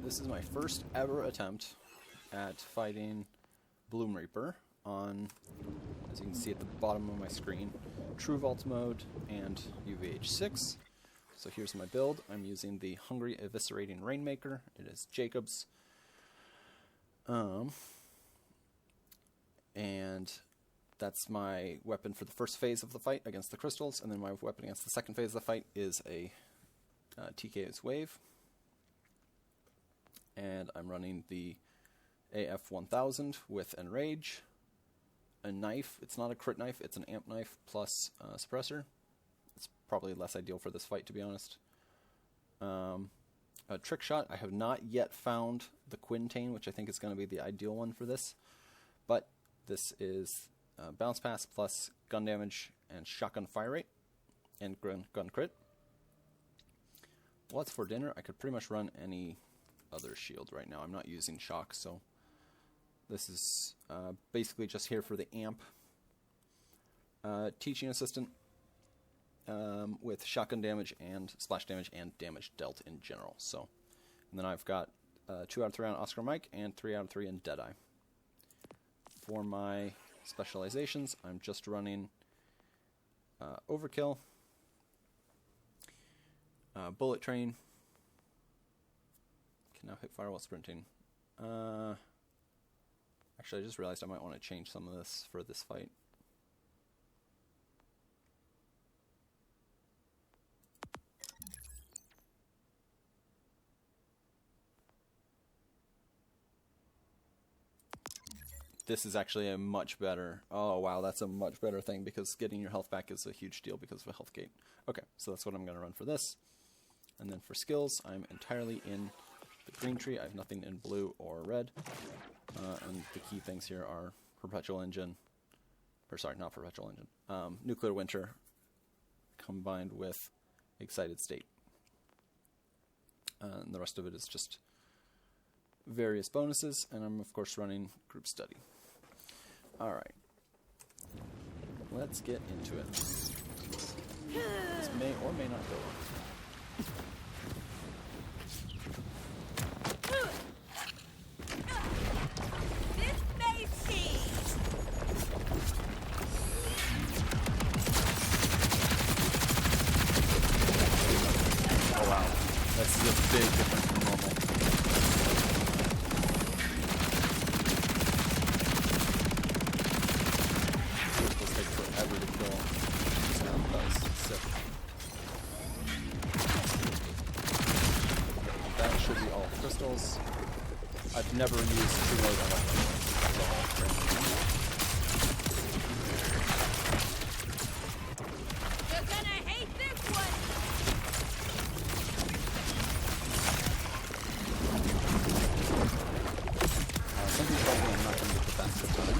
This is my first ever attempt at fighting Bloom Reaper on, as you can see at the bottom of my screen, True Vault mode and UVH6. So here's my build. I'm using the Hungry Eviscerating Rainmaker. It is Jacob's. And that's my weapon for the first phase of the fight against the crystals, and then my weapon against the second phase of the fight is a TKO's Wave. And I'm running the AF1000 with Enrage, a knife. It's not a crit knife, it's an amp knife plus suppressor. It's probably less ideal for this fight, to be honest. A trick shot. I have not yet found the Quintain, which I think is going to be the ideal one for this. But this is bounce pass plus gun damage and shotgun fire rate and gun crit. What's for dinner? I could pretty much run any other shield right now. I'm not using shock, so this is basically just here for the amp. Teaching assistant with shotgun damage and splash damage and damage dealt in general. So, and then I've got 2 out of 3 on Oscar Mike and 3 out of 3 in Deadeye. For my specializations, I'm just running Overkill, Bullet Train. Can now hip fire while sprinting. Actually, I just realized I might want to change some of this for this fight. This is actually a much better... Oh, wow, that's a much better thing, because getting your health back is a huge deal because of a health gate. Okay, so that's what I'm going to run for this. And then for skills, I'm entirely in the green tree. I have nothing in blue or red. And the key things here are Perpetual Engine... Or sorry, not Perpetual Engine. Nuclear Winter combined with Excited State. And the rest of it is just various bonuses, and I'm of course running Group Study. Alright, let's get into it. This may or may not go on. This may seem. Oh wow, that's a big difference from normal. That should be all crystals. I've never used true mode on that's all. You're gonna hate this one. Something tells me I'm not going to get the best of time.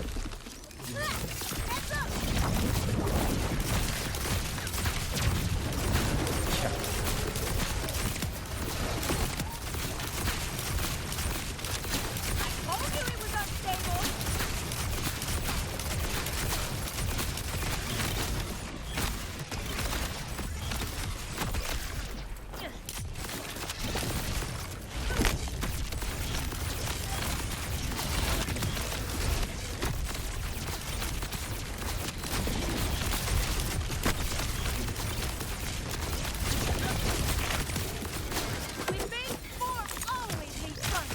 Heads up. Told you it was unstable. With base 4 always hates fun.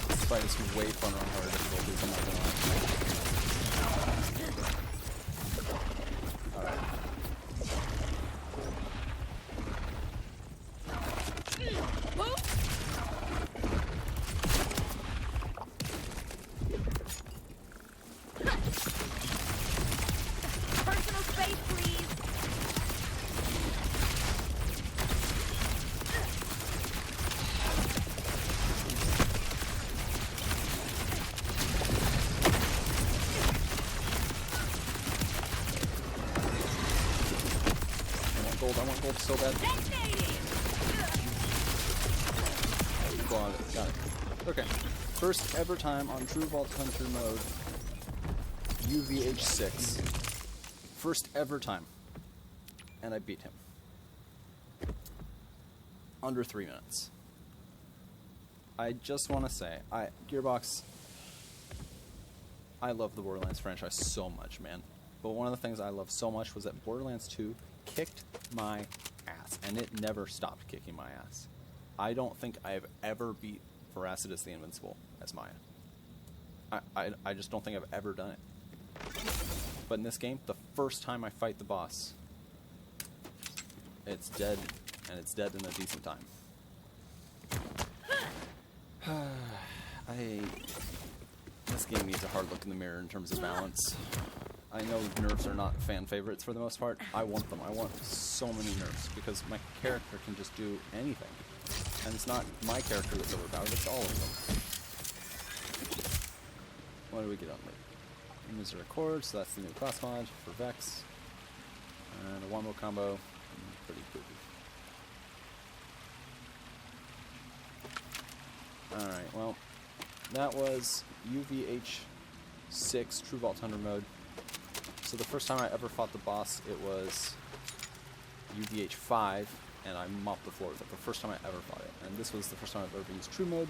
This fight is way funner on harder difficulties, I'm not going to lie. Boop. Personal space, please. I want gold so bad. Detonating. Got it. Okay. First ever time on True Vault Hunter mode. UVH6. First ever time. and I beat him. Under 3 minutes. I just want to say, Gearbox, I love the Borderlands franchise so much, man. But one of the things I loved so much was that Borderlands 2 kicked my ass, and it never stopped kicking my ass. I don't think I've ever beat Veracitus the Invincible as Maya. I just don't think I've ever done it. But in this game, the first time I fight the boss, it's dead, and it's dead in a decent time. This game needs a hard look in the mirror in terms of balance. I know nerfs are not fan favorites for the most part. I want them. I want so many nerfs because my character can just do anything. And it's not my character that's overpowered, it's all of them. What do we get on later? User Accord, so that's the new class mod for Vex. And a wombo combo. Pretty poopy. Alright, well, that was UVH6 True Vault Hunter mode. So the first time I ever fought the boss, it was UVH5, and I mopped the floor with it. The first time I ever fought it. And this was the first time I've ever used True Mode.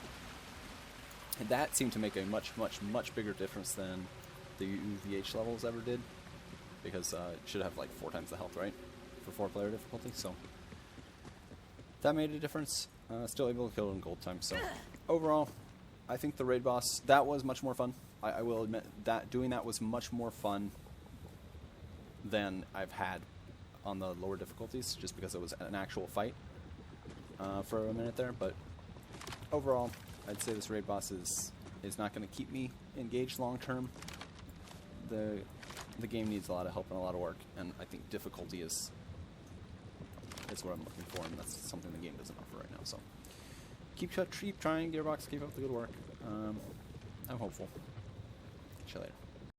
And that seemed to make a much, much, much bigger difference than the UVH levels ever did. Because it should have like 4 times the health, right? For 4-player difficulty, so... that made a difference. Still able to kill it in gold time, so... overall, I think the raid boss, that was much more fun. I will admit that doing that was much more fun than I've had on the lower difficulties, just because it was an actual fight for a minute there. But overall, I'd say this raid boss is not going to keep me engaged long term. The game needs a lot of help and a lot of work, and I think difficulty is what I'm looking for, and that's something the game doesn't offer right now. So keep trying, Gearbox. Keep up the good work. I'm hopeful. Catch you later.